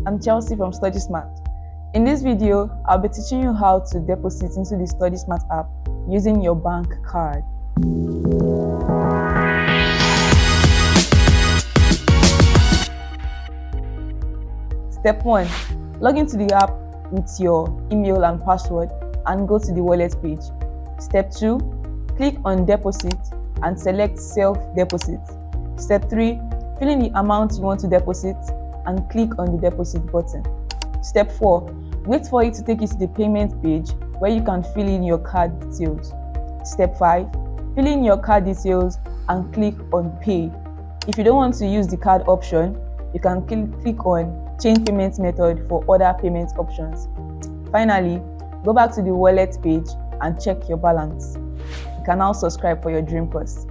I'm Chelsea from StudySmart. In this video, I'll be teaching you how to deposit into the StudySmart app using your bank card. Step 1. Log into the app with your email and password and go to the wallet page. Step 2. Click on Deposit and select Self-Deposit. Step 3. Fill in the amount you want to deposit and click on the deposit button. Step 4. Wait for it to take you to the payment page where you can fill in your card details. Step 5. Fill in your card details and click on Pay. If you don't want to use the card option, you can click on Change Payment Method for other payment options. Finally, go back to the wallet page and check your balance. You can now subscribe for your dream course.